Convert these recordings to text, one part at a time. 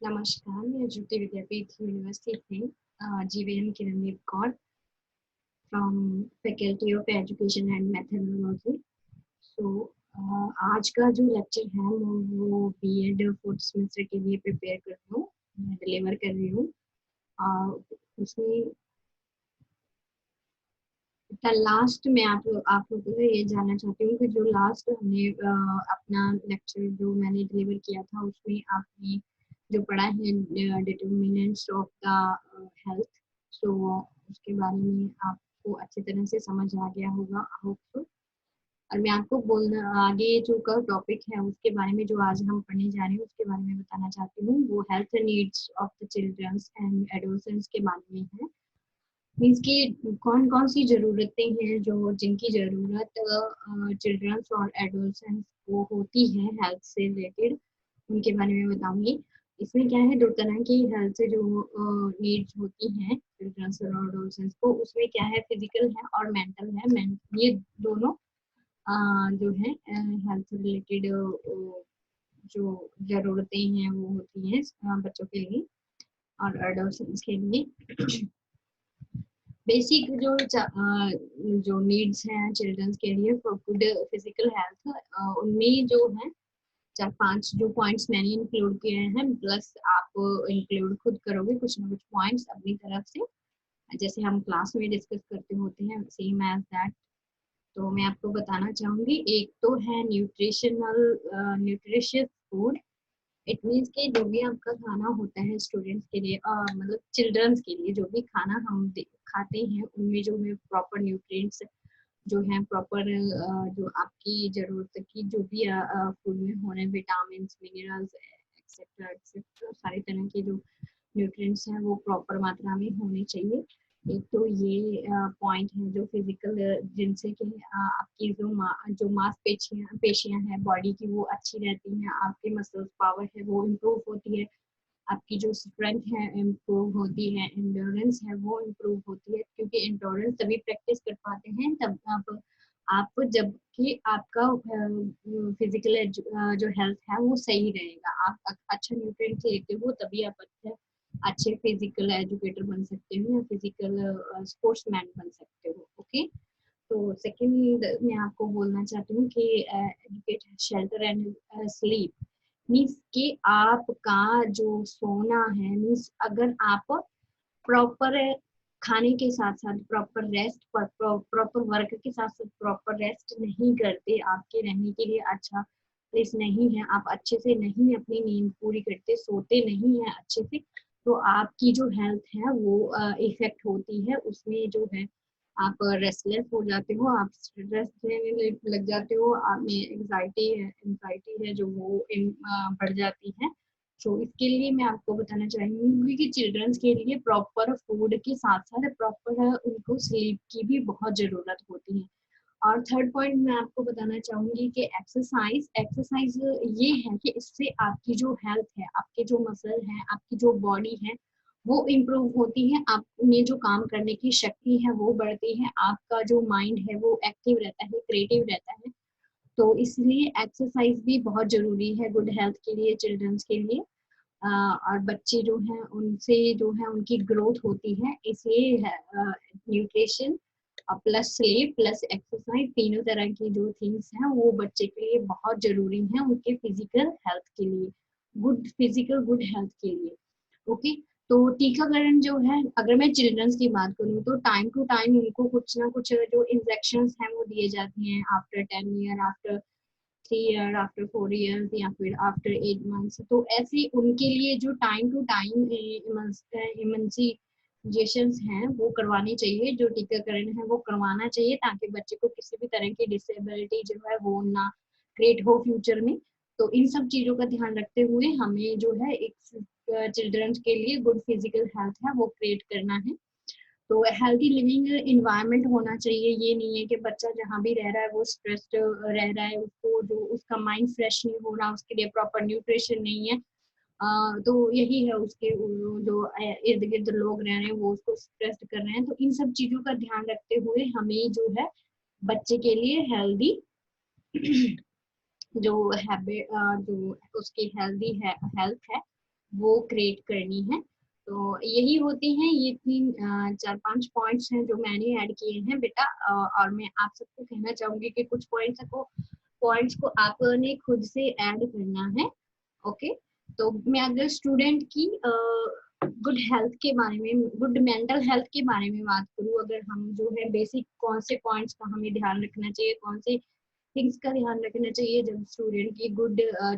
नमस्कार, मैं ज्योति विद्यापीठ यूनिवर्सिटी में GVM Kirandeep Kaur from faculty of education and methodology. So आज का जो लेक्चर है वो बीएड फोर्थ सेमेस्टर के लिए प्रिपेयर कर रही हूँ, मैं डिलीवर कर रही हूँ। उसमें लास्ट में आप लोगों से ये जानना चाहती हूँ कि जो लास्ट हमने अपना लेक्चर जो मैंने डिलीवर किया था उसमें आपने जो पढ़ा है डिटर्मिनेंट्स ऑफ द हेल्थ, सो उसके बारे में आपको अच्छी तरह से समझ आ गया होगा होप सो। और मैं आपको बोलना आगे जो का टॉपिक है उसके बारे में जो आज हम पढ़ने जा रहे हैं उसके बारे में बताना चाहती हूँ। वो health needs of the children's and adolescents के बारे में है। मीन्स कि कौन कौन सी ज़रूरतें हैं जो जिनकी ज़रूरत चिल्ड्रंस और एडोलसेंट्स को होती है हेल्थ से रिलेटेड, उनके बारे में बताऊंगी। इसमें क्या है, दो तरह की हेल्थ से जो नीड्स होती हैं चिल्ड्रंस और एडोलसेंट्स को, उसमें क्या है फिजिकल है और मेंटल है। ये दोनों जो है हेल्थ रिलेटेड जो ज़रूरतें हैं वो होती हैं बच्चों के लिए और एडोलसेंट्स के लिए। बेसिक जो नीड्स हैं चिल्ड्रंस के लिए फॉर गुड फिजिकल हेल्थ, उनमें जो है चार पांच जो पॉइंट्स मैंने इंक्लूड किए हैं, प्लस आप इंक्लूड खुद करोगे कुछ ना कुछ पॉइंट्स अपनी तरफ से, जैसे हम क्लास में डिस्कस करते होते हैं सेम एज दैट। तो मैं आपको बताना चाहूंगी, एक तो है न्यूट्रिशियस फूड। इट मीन्स कि जो भी आपका खाना होता है स्टूडेंट्स के लिए, मतलब चिल्ड्रंस के लिए जो भी खाना हम खाते हैं उनमें जो है प्रॉपर न्यूट्रिएंट्स जो है प्रॉपर जो आपकी जरूरत की जो भी फूड में होने विटामिन मिनरल्स एक्सेट्रा एक्सेट्रा सारी तरह के जो न्यूट्रिएंट्स हैं वो प्रॉपर मात्रा में होने चाहिए। एक तो ये पॉइंट है जो फिजिकल, जिनसे कि आपकी जो मांसपेशियां पेशियां हैं बॉडी की वो अच्छी रहती हैं, आपके मसल्स पावर है वो इम्प्रूव होती है, आपकी जो स्ट्रेंथ है इम्प्रूव होती है, एंड्योरेंस है वो इम्प्रूव होती है, क्योंकि एंड्योरेंस तभी प्रैक्टिस कर पाते हैं तब आप जब कि आपका फिजिकल जो हेल्थ है वो सही रहेगा। आप अच्छा न्यूट्रिएंट लेते हो तभी आप अच्छे फिजिकल एजुकेटर बन सकते हो या फिजिकल स्पोर्ट्समैन बन सकते हो। ओके, तो सेकंड मैं आपको बोलना चाहती हूँ कि educate shelter and sleep. Means कि आपका जो सोना है, मीन्स अगर आप प्रॉपर खाने के साथ साथ प्रॉपर रेस्ट प्रॉपर वर्क के साथ साथ प्रॉपर रेस्ट नहीं करते, आपके रहने के लिए अच्छा प्लेस नहीं है, आप अच्छे से नहीं अपनी नींद पूरी करते, सोते नहीं है अच्छे से, तो आपकी जो हेल्थ है वो इफेक्ट होती है। उसमें जो है आप रेस्टलेस हो जाते हो, आप स्ट्रेस लेने लग जाते हो, आप में एंजाइटी है जो वो बढ़ जाती है। तो इसके लिए मैं आपको बताना चाहूंगी कि चिल्ड्रंस के लिए प्रॉपर फूड के साथ साथ प्रॉपर उनको स्लीप की भी बहुत जरूरत होती है। और थर्ड पॉइंट मैं आपको बताना चाहूंगी कि एक्सरसाइज एक्सरसाइज ये है कि इससे आपकी जो हेल्थ है, आपके जो मसल है, आपकी जो बॉडी है वो इम्प्रूव होती है, आप में जो काम करने की शक्ति है वो बढ़ती है, आपका जो माइंड है वो एक्टिव रहता है, क्रिएटिव रहता है। तो इसलिए एक्सरसाइज भी बहुत जरूरी है गुड हेल्थ के लिए, चिल्ड्रंस के लिए। और बच्चे जो हैं उनसे जो है उनकी ग्रोथ होती है, इसलिए nutrition plus sleep plus exercise तीनों तरह की जो थिंग्स हैं वो बच्चे के लिए बहुत जरूरी हैं उनके फिजिकल हेल्थ के लिए, गुड फिजिकल गुड हेल्थ के लिए। ओके, तो टीकाकरण जो है, अगर मैं चिल्ड्रंस की बात करूँ तो टाइम टू टाइम उनको कुछ ना कुछ जो इंजेक्शन हैं वो दिए जाते हैं, after 10 year, after 3 year, after 4 year या फिर आफ्टर 8 मंथ्स। तो ऐसे उनके लिए जो टाइम टू टाइम इम्यूनाइजेशंस हैं वो करवानी चाहिए, जो टीकाकरण है वो करवाना चाहिए, ताकि बच्चे को किसी भी तरह की डिसेबिलिटी जो है वो ना क्रिएट हो फ्यूचर में। तो इन सब चीजों का ध्यान रखते हुए हमें जो है एक चिल्ड्रंस के लिए गुड फिजिकल हेल्थ है वो क्रिएट करना है। तो हेल्दी लिविंग इन्वायरमेंट होना चाहिए, ये नहीं है कि बच्चा जहाँ भी रह रहा है वो स्ट्रेस्ड रह रहा है, उसको जो उसका माइंड फ्रेश नहीं हो रहा, उसके लिए प्रॉपर न्यूट्रिशन नहीं है। तो यही है उसके जो इर्द गिर्द लोग रह रहे हैं वो उसको स्ट्रेस्ड कर रहे हैं। तो इन सब चीजों का ध्यान रखते हुए हमें जो है बच्चे के लिए हेल्दी जो हैबिट जो उसकी हेल्दी है हेल्थ है वो क्रिएट करनी है। तो यही होते हैं ये 3 4 5 पॉइंट्स हैं जो मैंने ऐड किए हैं बेटा। और मैं आप सबको कहना चाहूंगी कि कुछ पॉइंट्स को आपने खुद से ऐड करना है। ओके। तो मैं अगर स्टूडेंट की गुड हेल्थ के बारे में, गुड मेंटल हेल्थ के बारे में बात करूँ, अगर हम जो है बेसिक कौन से पॉइंट्स का हमें ध्यान रखना चाहिए, कौन से थिंग्स का ध्यान रखना चाहिए जब स्टूडेंट की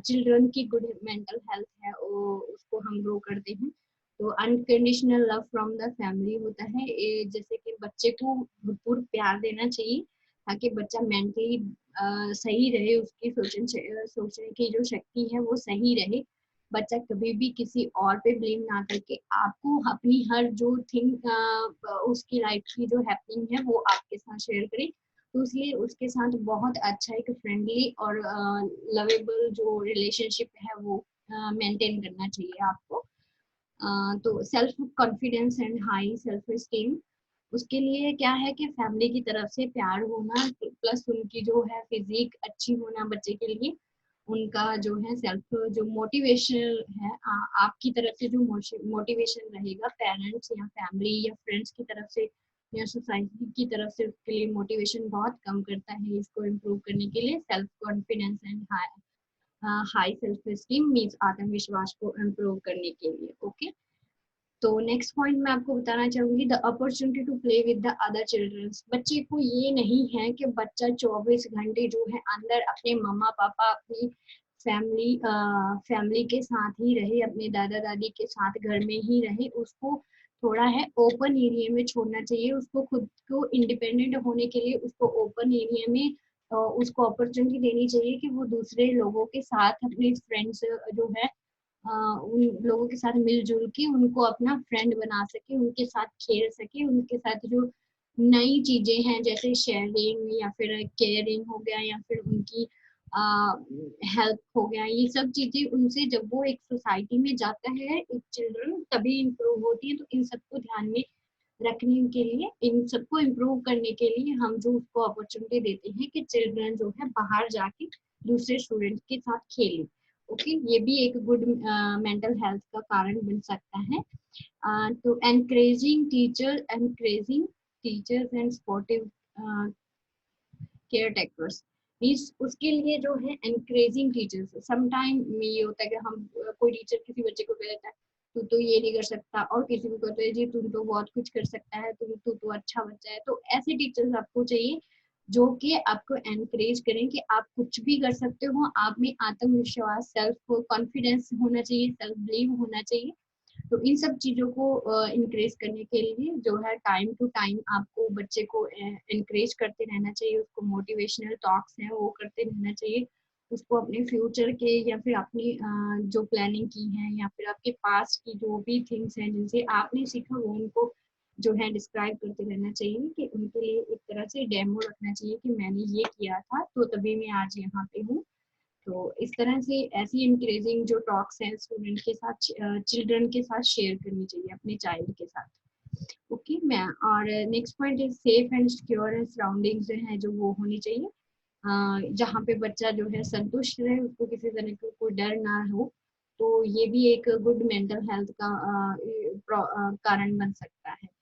चिल्ड्रन की गुड मेंटल हेल्थ है, उसको हम ग्रो करते हैं। तो unconditional love from the family होता है। जैसे कि बच्चे को भरपूर प्यार देना चाहिए ताकि बच्चा मेंटली सही रहे, उसकी सोचने की जो शक्ति है वो सही रहे। बच्चा कभी भी किसी और पे ब्लेम ना करके आपको अपनी हर जो थिंग उसकी लाइफ की जो हैपनिंग है वो आपके साथ शेयर करे। तो इसलिए उसके साथ बहुत अच्छा एक फ्रेंडली और लवेबल जो रिलेशनशिप है वो मेंटेन करना चाहिए आपको। तो self confidence and high self esteem, उसके लिए क्या है कि फैमिली की तरफ से प्यार होना प्लस उनकी जो है फिजिक अच्छी होना बच्चे के लिए, उनका जो है सेल्फ जो मोटिवेशन है, आपकी तरफ से जो मोटिवेशन रहेगा पेरेंट्स या फैमिली या फ्रेंड्स की तरफ से या सोसाइटी की तरफ से, उसके लिए मोटिवेशन बहुत कम करता है इसको इम्प्रूव करने के लिए। Self confidence and high self esteem means आत्मविश्वास को इम्प्रूव करने के लिए। ओके। तो नेक्स्ट पॉइंट मैं आपको बताना चाहूंगी, the opportunity to play with the other childrens. बच्चे को ये नहीं है कि बच्चा 24 घंटे जो है अंदर अपने मम्मा पापा अपनी फैमिली के साथ ही रहे, अपने दादा दादी के साथ घर में ही रहे। उसको थोड़ा है ओपन एरिया में छोड़ना चाहिए, उसको खुद को इंडिपेंडेंट होने के लिए उसको ओपन एरिया में उसको अपॉर्चुनिटी देनी चाहिए कि वो दूसरे लोगों के साथ अपने फ्रेंड्स जो है उन लोगों के साथ मिलजुल के उनको अपना फ्रेंड बना सके, उनके साथ खेल सके, उनके साथ जो नई चीजें हैं जैसे शेयरिंग या फिर केयरिंग हो गया या फिर उनकी हेल्प हो गया, ये सब चीजें उनसे जब वो एक सोसाइटी में जाता है एक चिल्ड्रन तभी इम्प्रूव होती है। तो इन सबको ध्यान में रखने के लिए, इन सबको इम्प्रूव करने के लिए हम जो उसको अपॉर्चुनिटी देते हैं कि चिल्ड्रन जो है बाहर जाके दूसरे स्टूडेंट के साथ खेले। ओके। ये भी एक गुड मेंटल हेल्थ का कारण बन सकता है। तो encouraging teachers and supportive care takers means उसके लिए जो है एनकरेजिंग टीचर्स। समटाइम ये होता है कि हम कोई टीचर किसी बच्चे को कह देता है तू तो ये नहीं कर सकता, और किसी को कहते हैं जी तुम तो बहुत कुछ कर सकता है, तू तो अच्छा बच्चा है। तो ऐसे टीचर्स आपको चाहिए जो कि आपको एनकरेज करें कि आप कुछ भी कर सकते हो, आप में आत्मविश्वास सेल्फ कॉन्फिडेंस होना चाहिए, सेल्फ बिलीव होना चाहिए। तो इन सब चीजों को इंक्रेज करने के लिए जो है टाइम टू टाइम आपको बच्चे को इंक्रेज करते रहना चाहिए, उसको मोटिवेशनल टॉक्स हैं वो करते रहना चाहिए, उसको अपने फ्यूचर के या फिर अपनी जो प्लानिंग की है या फिर आपके पास की जो भी थिंग्स हैं जिनसे आपने सीखा वो उनको जो है डिस्क्राइब करते रहना चाहिए, कि उनके लिए एक तरह से डेमो रखना चाहिए कि मैंने ये किया था तो तभी मैं आज यहाँ पे हूँ। तो इस तरह से ऐसी इंकरेजिंग जो टॉक्स हैं स्टूडेंट के साथ, चिल्ड्रन के साथ शेयर करनी चाहिए अपने चाइल्ड के साथ। ओके मैं, और next point is safe and secure surroundings जो है जो वो होनी चाहिए, जहाँ पे बच्चा जो है संतुष्ट रहे, उसको किसी तरह का कोई डर ना हो। तो ये भी एक गुड मेंटल हेल्थ का कारण बन सकता है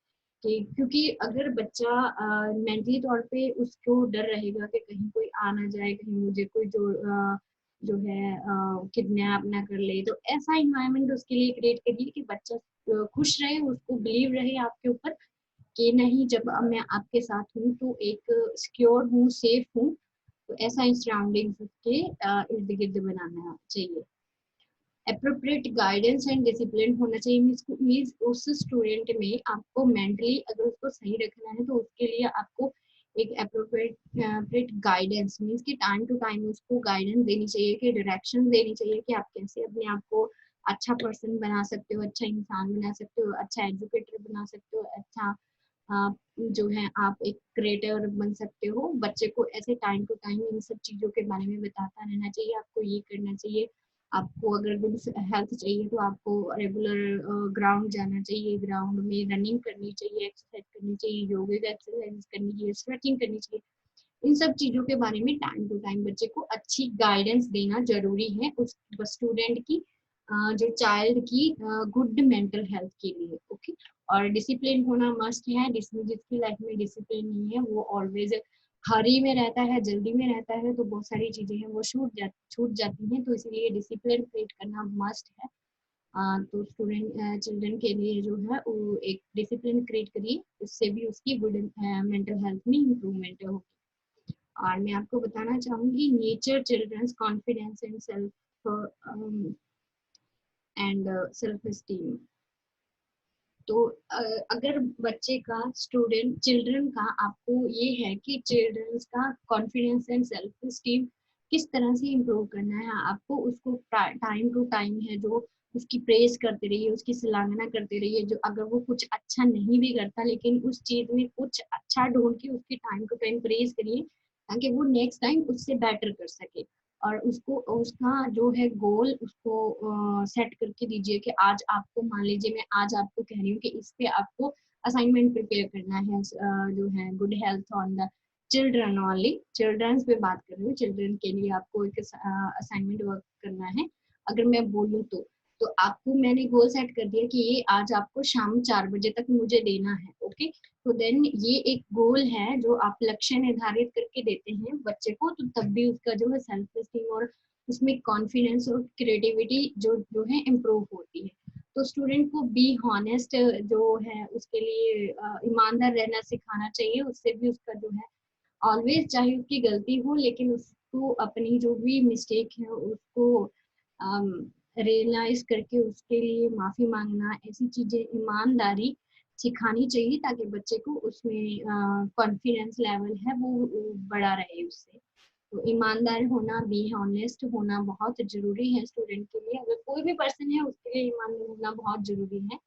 कि क्योंकि अगर बच्चा मेंटली तौर पे उसको डर रहेगा कि कहीं कोई आ ना जाए, कहीं मुझे कोई जो है किडनैप ना कर ले, तो ऐसा इन्वायरमेंट उसके लिए क्रिएट करिए कि बच्चा खुश रहे, उसको बिलीव रहे आपके ऊपर कि नहीं जब मैं आपके साथ हूँ तो एक सिक्योर हूँ, सेफ हूँ। तो ऐसा सराउंडिंग्स उसके इर्द गिर्द बनाना चाहिए। अप्रोप्रिएट गाइडेंस एंड डिसिप्लिन होना चाहिए, मीन्स उस स्टूडेंट में आपको मेंटली अगर उसको सही रखना है तो उसके लिए आपको एक अप्रोप्रिएट गाइडेंस मीन्स कि टाइम टू टाइम उसको गाइडेंस देनी चाहिए, कि डायरेक्शन देनी चाहिए कि आप कैसे अपने आप को अच्छा पर्सन बना सकते हो, अच्छा इंसान बना सकते हो, अच्छा एजुकेटर बना सकते हो, अच्छा जो है आप एक क्रिएटर बन सकते हो। बच्चे को ऐसे टाइम टू टाइम इन सब चीजों के बारे में बताता रहना चाहिए, आपको ये करना चाहिए। आपको अगर गुड हेल्थ चाहिए तो आपको रेगुलर ग्राउंड जाना चाहिए, ग्राउंड में रनिंग करनी चाहिए, एक्सरसाइज करनी चाहिए, योगा का एक्सरसाइज करनी चाहिए, स्ट्रेचिंग करनी चाहिए। इन सब चीजों के बारे में टाइम टू टाइम बच्चे को अच्छी गाइडेंस देना जरूरी है उस स्टूडेंट की जो चाइल्ड की गुड मेंटल हेल्थ के लिए। ओके, और डिसिप्लिन होना मस्ट है। जिसकी लाइफ में डिसिप्लिन नहीं है वो ऑलवेज हरी में रहता है, जल्दी में रहता है, तो बहुत सारी चीजें हैं वो छूट जाती हैं। तो इसलिए डिसिप्लिन क्रिएट करना मस्ट है। तो चिल्ड्रन के लिए जो है वो एक डिसिप्लिन क्रिएट करिए, उससे भी उसकी गुड मेंटल हेल्थ में इम्प्रूवमेंट होगी। और मैं आपको बताना चाहूंगी nature childrens confidence and self esteem. तो अगर बच्चे का चिल्ड्रन का आपको ये है कि चिल्ड्रंस का कॉन्फिडेंस एंड सेल्फ एस्टीम किस तरह से इम्प्रूव करना है, आपको उसको टाइम टू टाइम है जो उसकी प्रेज करते रहिए, उसकी सराहना करते रहिए। जो अगर वो कुछ अच्छा नहीं भी करता लेकिन उस चीज में कुछ अच्छा ढूंढ के उसकी टाइम टू टाइम प्रेज करिए, ताकि वो नेक्स्ट टाइम उससे बेटर कर सके। और उसको उसका जो है गोल उसको सेट करके दीजिए कि आज आपको, मान लीजिए मैं आज आपको कह रही हूँ कि इस पे आपको असाइनमेंट प्रिपेयर करना है, जो है good health on the children only, childrens पे बात कर रही हूँ, चिल्ड्रन के लिए आपको एक असाइनमेंट वर्क करना है। अगर मैं बोलूँ तो आपको मैंने गोल सेट कर दिया कि ये आज आपको शाम 4 बजे तक मुझे देना है। ओके, तो देन ये एक गोल है जो आप लक्ष्य निर्धारित करके देते हैं बच्चे को, तो तब भी उसका जो है सेल्फ एस्टीम और उसमें कॉन्फिडेंस और क्रिएटिविटी जो जो है इम्प्रूव होती है। तो स्टूडेंट को बी हॉनेस्ट जो है उसके लिए ईमानदार रहना सिखाना चाहिए। उससे भी उसका जो है ऑलवेज, चाहे उसकी गलती हो लेकिन उसको अपनी जो भी मिस्टेक है उसको रियलाइज करके उसके लिए माफी मांगना, ऐसी चीजें ईमानदारी सिखानी चाहिए, ताकि बच्चे को उसमें कॉन्फिडेंस लेवल है वो बढ़ा रहे उससे। तो ईमानदार होना, बी ऑनेस्ट होना बहुत जरूरी है स्टूडेंट के लिए। अगर कोई भी पर्सन है उसके लिए ईमानदार होना बहुत जरूरी है।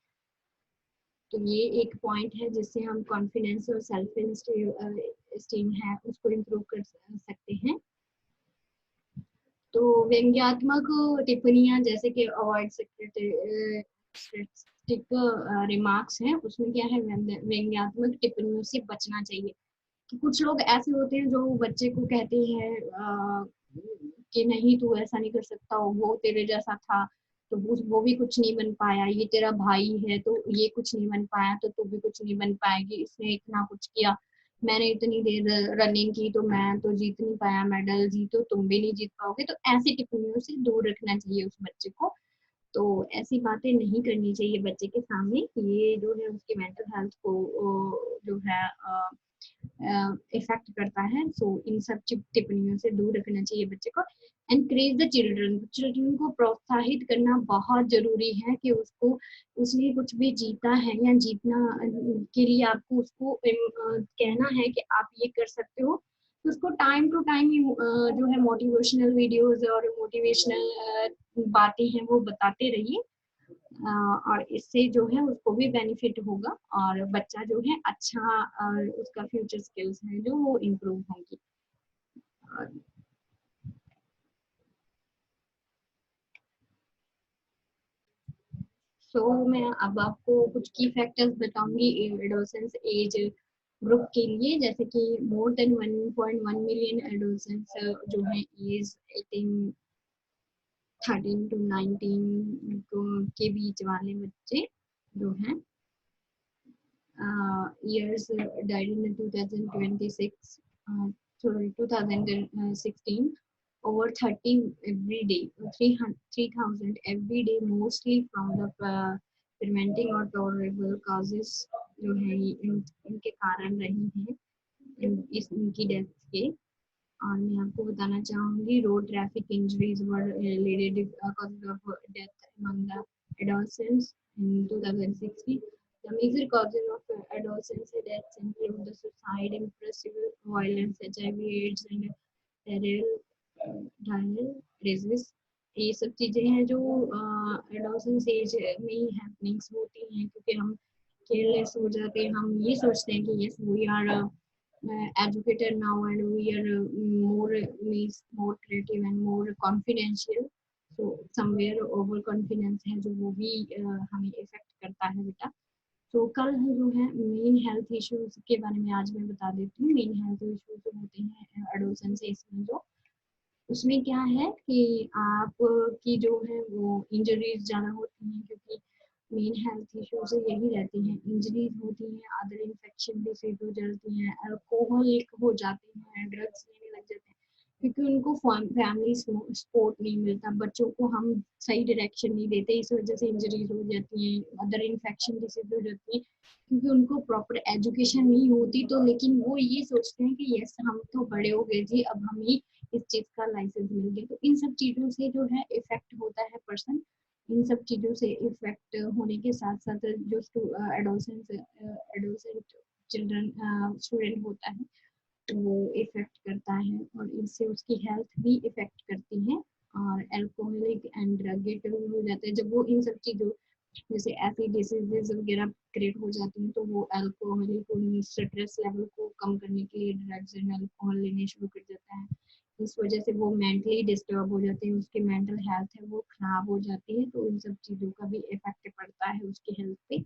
तो ये एक पॉइंट है जिससे हम कॉन्फिडेंस और सेल्फ स्टीम है उसको इम्प्रूव कर सकते हैं। तो व्यंग्यात्मक टिप्पणियां जैसे कि अवॉइड स्टिक रिमार्क्स हैं, उसमें क्या है, व्यंग्यात्मक टिप्पणियों से बचना चाहिए। कि कुछ लोग ऐसे होते हैं जो बच्चे को कहते हैं कि नहीं तू ऐसा नहीं कर सकता, वो तेरे जैसा था तो वो भी कुछ नहीं बन पाया, ये तेरा भाई है तो ये कुछ नहीं बन पाया तो तू भी कुछ नहीं बन पाएगी, इसने इतना कुछ किया, मैंने इतनी देर रनिंग की तो मैं तो जीत नहीं पाया मेडल, जीतो तुम भी नहीं जीत पाओगे। तो ऐसी टिप्पणियों से दूर रखना चाहिए उस बच्चे को। तो ऐसी बातें नहीं करनी चाहिए बच्चे के सामने, ये जो है उसकी मेंटल हेल्थ को जो है इफेक्ट करता है। सो इन सब टिप्पणियों से दूर रखना चाहिए बच्चे को। एनकरेज द चिल्ड्रन, चिल्ड्रन को प्रोत्साहित करना बहुत जरूरी है कि उसको, उसने कुछ भी जीता है या जीतना के लिए आपको उसको कहना है कि आप ये कर सकते हो। तो उसको टाइम टू टाइम जो है मोटिवेशनल वीडियोस और मोटिवेशनल बातें हैं वो बताते रहिए। और इससे जो है उसको भी बेनिफिट होगा और बच्चा जो है अच्छा उसका फ्यूचर स्किल्स है जो वो इम्प्रूव होंगी। सो मैं अब आपको कुछ की फैक्टर्स बताऊंगी एडोलेसेंस एज ग्रुप के लिए। जैसे कि मोर देन 1.1 मिलियन एडोलेसेंस जो है एज 13 टू 19 के बीच वाले बच्चे जो हैं years died in 2026, sorry 2016, over 30 every day, 3,000 every day, mostly from the preventing or tolerable causes जो है इनके कारण रही हैं, इनकी डेथ के। और मैं आपको बताना चाहूंगी road traffic injuries were related causes of death among the adolescents in 2016. The major causes of adolescent deaths include the suicide, impulsive violence, HIV/AIDS and diarrheal disease। ये सब चीजें हैं जो एडोलेसेंस एज में ही हैपनिंग्स होती हैं, क्योंकि हम केयरलेस हो जाते हैं, हम ये सोचते हैं कि yes we are educated now and we are more means more creative and more confidential। so somewhere over confidence है जो वो भी हमें इफेक्ट करता है बेटा। तो कल जो है मेन हेल्थ इश्यूज के बारे में आज मैं बता देती हूँ। मेन हेल्थ इश्यूज जो होते हैं एडोलेसेंस एज में जो उसमें क्या है कि आप की जो है वो इंजरीज ज़्यादा होती हैं, क्योंकि मेन हेल्थ इश्यूज यही रहती हैं, इंजरीज होती हैं, अदर इन्फेक्शन डिसीज हो जाती हैं, अल्कोहलिक हो जाते हैं, ड्रग्स लेने लग जाते हैं, क्योंकि उनको फैमिली सपोर्ट नहीं मिलता, बच्चों को हम सही डायरेक्शन नहीं देते, इस वजह से इंजरीज हो जाती हैं, अदर इन्फेक्शन डिसीज हो जाती हैं, क्योंकि उनको प्रॉपर एजुकेशन नहीं होती। तो लेकिन वो ये सोचते हैं कि यस हम तो बड़े हो गए जी, अब हमें इस चीज का लाइसेंस मिल गया। तो इन सब चीजों से जो है इफेक्ट होता है पर्सन, इन सब चीजों से इफेक्ट होने के साथ साथ जो एडोलसेंट चिल्ड्रन स्टूडेंट होता है वो इफेक्ट करता है, और इससे उसकी हेल्थ भी इफेक्ट करती है, और अल्कोहलिक एंड ड्रग हो जाता है जब वो इन सब चीजों, जैसे ऐसी डिसीजेज वगैरह क्रिएट हो जाती हैं, तो वो अल्कोहलिक स्ट्रेस लेवल को कम करने के लिए ड्रग्स एंड अल्कोहल लेने शुरू कर देता है। इस वजह से वो मेंटली डिस्टर्ब हो जाते हैं, उसकी मेंटल हेल्थ है वो खराब हो जाती है, तो इन सब चीज़ों का भी इफेक्ट पड़ता है उसकी हेल्थ पे।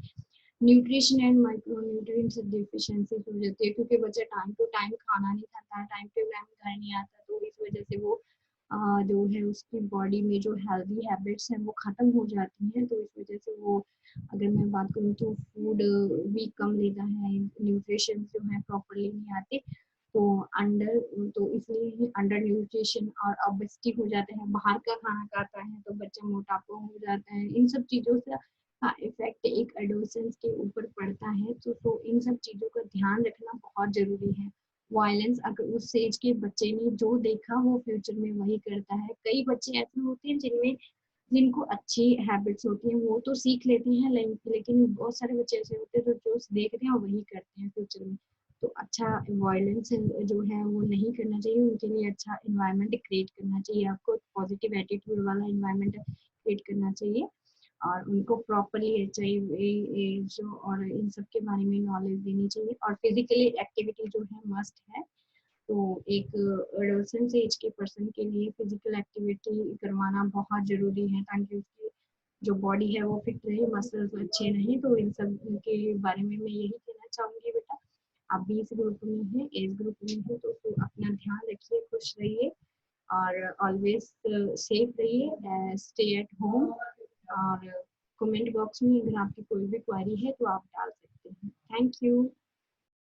Nutrition and micro nutrients deficiencies हो जाती है, क्योंकि बच्चा टाइम टू टाइम खाना नहीं खाता, टाइम टू टाइम घर नहीं आता, तो इस वजह से वो जो है उसकी बॉडी में जो हेल्दी हैबिट्स हैं वो खत्म हो जाती हैं, तो इस वजह से वो, अगर मैं बात करूँ तो फूड भी कम लेता है, न्यूट्रिशन जो है प्रॉपरली नहीं आते, तो अंडर तो इसलिए अंडर न्यूट्रिशन और ओबेसिटी हो जाते हैं, बाहर का खाना खाता है तो बच्चा मोटापा हो जाता है, इन सब चीज़ों से का इफेक्ट एक एडोसेंस के ऊपर पड़ता है, तो इन सब चीज़ों का ध्यान रखना बहुत ज़रूरी है। वायलेंस अगर उस एज के बच्चे ने जो देखा वो फ्यूचर में वही करता है। कई बच्चे ऐसे होते हैं जिनको अच्छी हैबिट्स होती हैं वो तो सीख लेते हैं, लेकिन बहुत सारे बच्चे ऐसे होते हैं तो जो देखते हैं वही करते हैं फ्यूचर में। तो अच्छा वायलेंस जो है वो नहीं करना चाहिए, उनके लिए अच्छा इन्वायरमेंट क्रिएट करना चाहिए, आपको पॉजिटिव एटीट्यूड वाला इन्वायरमेंट क्रिएट करना चाहिए, और उनको प्रॉपरली एचआईवी जो और इन सब के बारे में नॉलेज देनी चाहिए, और फिजिकली एक्टिविटी जो है मस्ट है। तो एक एडोलेसेंस एज के पर्सन के लिए फिजिकल एक्टिविटी करवाना बहुत जरूरी है, ताकि उसकी जो बॉडी है वो फिट रहे, मसल्स अच्छे रहें। तो इन सब के बारे में मैं यही कहना चाहूंगी बेटा, आप भी इस ग्रुप में हैं, एज ग्रुप में हैं, तो अपना ध्यान रखिए, खुश रहिए, और ऑलवेज सेफ रहिए, स्टे एट होम, और कमेंट बॉक्स में अगर आपकी कोई भी क्वेरी है तो आप डाल सकते हैं। Thank you.